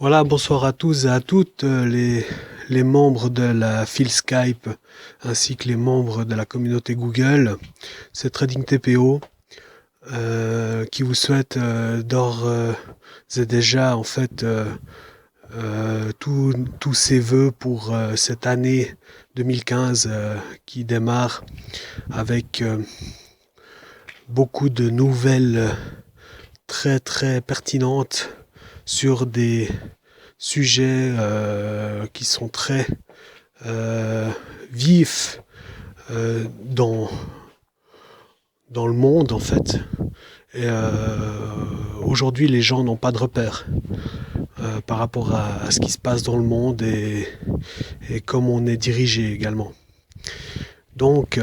Voilà, bonsoir à tous et à toutes les membres de la file Skype ainsi que les membres de la communauté Google. C'est Trading TPO qui vous souhaite d'ores et déjà en fait tous ses voeux pour cette année 2015 qui démarre avec beaucoup de nouvelles très très pertinentes sur des sujets qui sont très vifs dans le monde en fait. Et aujourd'hui, les gens n'ont pas de repères par rapport à ce qui se passe dans le monde et comment on est dirigé également. Donc,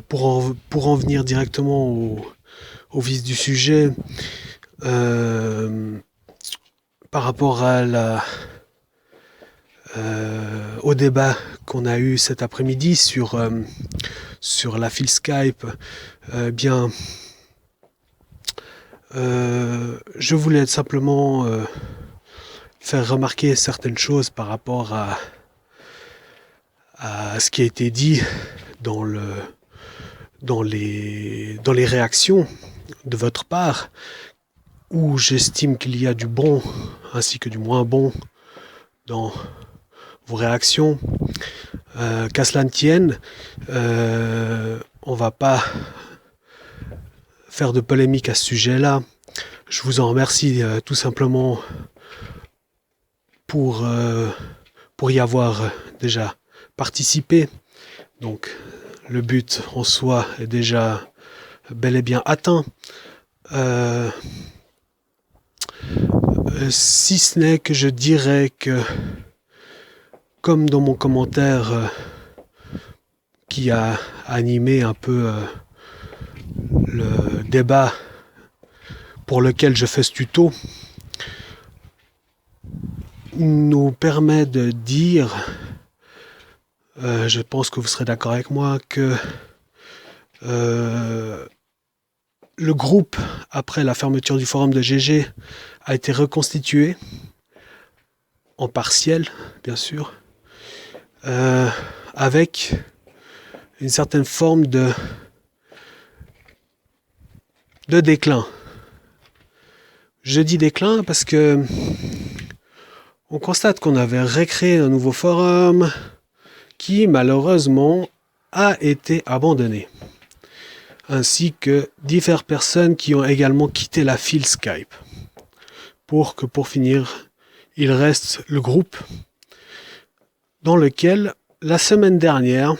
pour en venir directement au vif du sujet, par rapport au débat qu'on a eu cet après-midi sur la file Skype, je voulais simplement faire remarquer certaines choses par rapport à ce qui a été dit dans les réactions de votre part, où j'estime qu'il y a du bon ainsi que du moins bon dans vos réactions. Qu'à cela ne tienne, on va pas faire de polémique à ce sujet-là. Je vous en remercie tout simplement pour y avoir déjà participé. Donc le but en soi est déjà bel et bien atteint. Si ce n'est que je dirais que, comme dans mon commentaire qui a animé un peu le débat pour lequel je fais ce tuto, nous permet de dire, je pense que vous serez d'accord avec moi, que le groupe, après la fermeture du forum de GG, a été reconstitué, en partiel, bien sûr, avec une certaine forme de déclin. Je dis déclin parce que on constate qu'on avait recréé un nouveau forum qui, malheureusement, a été abandonné, ainsi que diverses personnes qui ont également quitté la file Skype, pour finir, il reste le groupe dans lequel, la semaine dernière,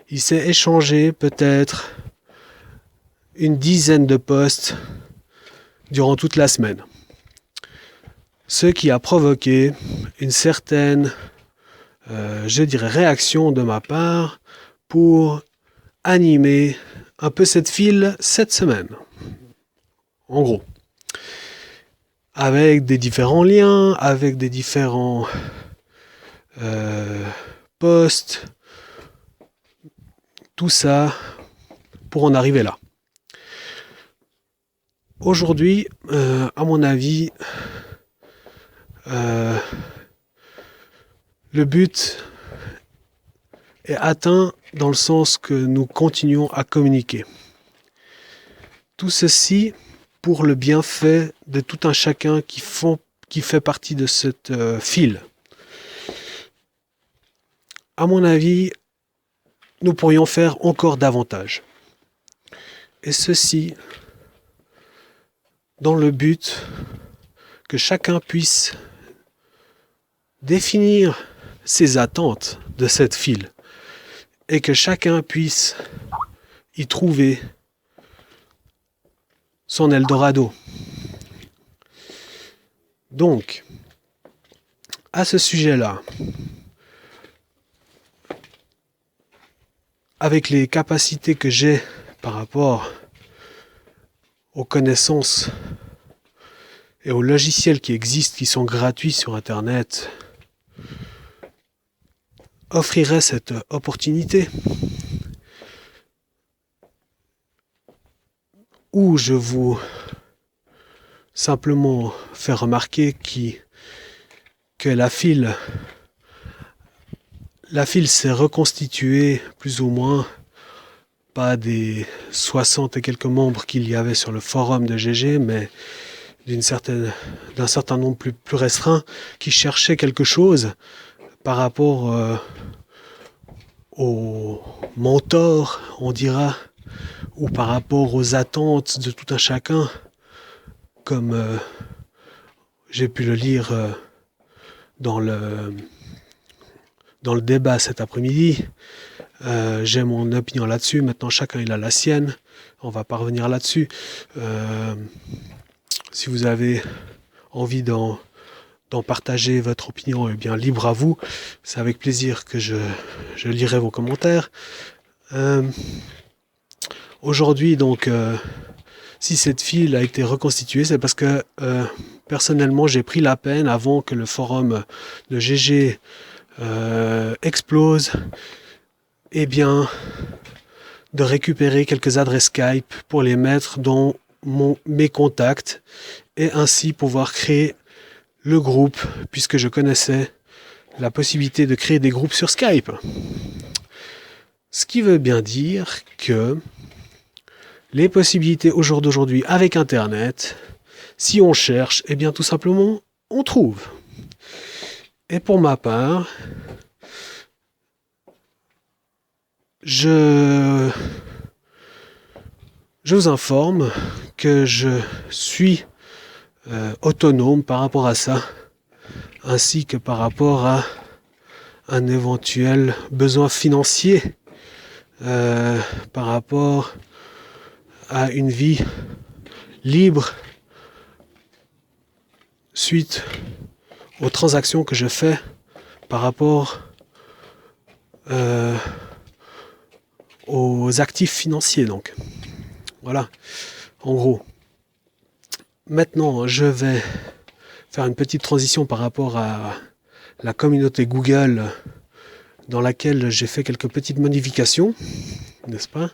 il s'est échangé peut-être une dizaine de posts durant toute la semaine. Ce qui a provoqué une certaine, je dirais, réaction de ma part pour animer un peu cette file cette semaine. En gros. Avec des différents liens, avec des différents posts, tout ça pour en arriver là. Aujourd'hui, à mon avis, le but est atteint dans le sens que nous continuons à communiquer. Tout ceci pour le bienfait de tout un chacun qui fait partie de cette file. À mon avis, nous pourrions faire encore davantage. Et ceci dans le but que chacun puisse définir ses attentes de cette file et que chacun puisse y trouver son Eldorado. Donc, à ce sujet-là, avec les capacités que j'ai par rapport aux connaissances et aux logiciels qui existent, qui sont gratuits sur Internet, offrirait cette opportunité où je vous simplement faire remarquer que la file s'est reconstituée plus ou moins, pas des 60 et quelques membres qu'il y avait sur le forum de GG, mais d'un certain nombre plus restreint qui cherchaient quelque chose par rapport aux mentors, on dira, ou par rapport aux attentes de tout un chacun, comme j'ai pu le lire dans le débat cet après-midi. J'ai mon opinion là-dessus. Maintenant, chacun il a la sienne. On va pas revenir là-dessus. Si vous avez envie d'en partager votre opinion, eh bien libre à vous. C'est avec plaisir que je lirai vos commentaires. Aujourd'hui, donc, si cette file a été reconstituée, c'est parce que personnellement, j'ai pris la peine, avant que le forum de GG explose, eh bien, de récupérer quelques adresses Skype pour les mettre dans mes contacts et ainsi pouvoir créer le groupe, puisque je connaissais la possibilité de créer des groupes sur Skype. Ce qui veut bien dire que les possibilités au jour d'aujourd'hui avec Internet, si on cherche, eh bien tout simplement, on trouve. Et pour ma part, je vous informe que je suis autonome par rapport à ça, ainsi que par rapport à un éventuel besoin financier par rapport à une vie libre suite aux transactions que je fais par rapport aux actifs financiers. Donc voilà, en gros. Maintenant, je vais faire une petite transition par rapport à la communauté Google, dans laquelle j'ai fait quelques petites modifications, n'est-ce pas?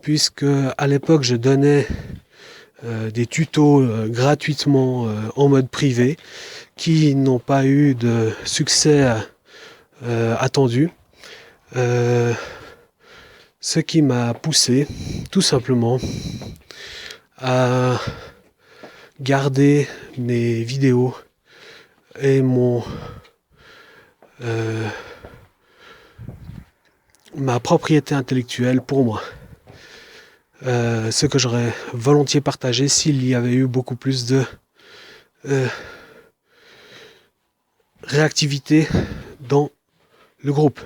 Puisque à l'époque, je donnais des tutos gratuitement en mode privé, qui n'ont pas eu de succès attendu. Ce qui m'a poussé, tout simplement, à garder mes vidéos et ma propriété intellectuelle pour moi. Ce que j'aurais volontiers partagé s'il y avait eu beaucoup plus de réactivité dans le groupe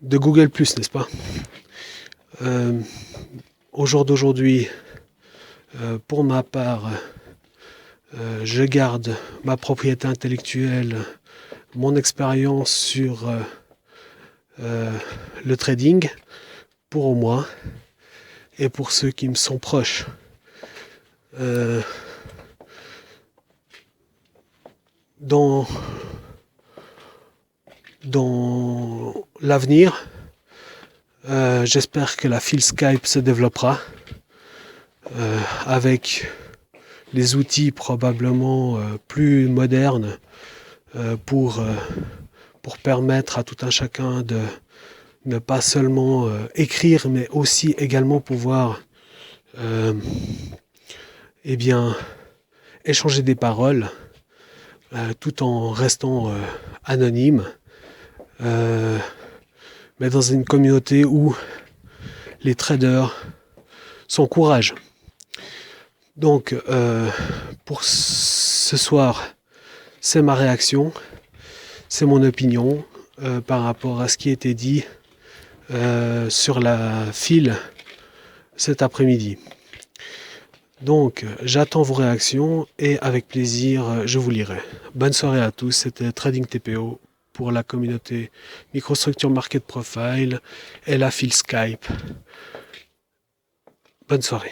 de Google+, n'est-ce pas? Au jour d'aujourd'hui, pour ma part, je garde ma propriété intellectuelle, mon expérience sur le trading pour moi et pour ceux qui me sont proches. Dans l'avenir, j'espère que la file Skype se développera avec les outils probablement plus modernes pour permettre à tout un chacun de ne pas seulement écrire, mais aussi également pouvoir eh bien, échanger des paroles tout en restant anonyme, mais dans une communauté où les traders s'encouragent. Donc, pour ce soir, c'est ma réaction, c'est mon opinion par rapport à ce qui a été dit sur la file cet après-midi. Donc, j'attends vos réactions et avec plaisir, je vous lirai. Bonne soirée à tous, c'était Trading TPO pour la communauté Microstructure Market Profile et la file Skype. Bonne soirée.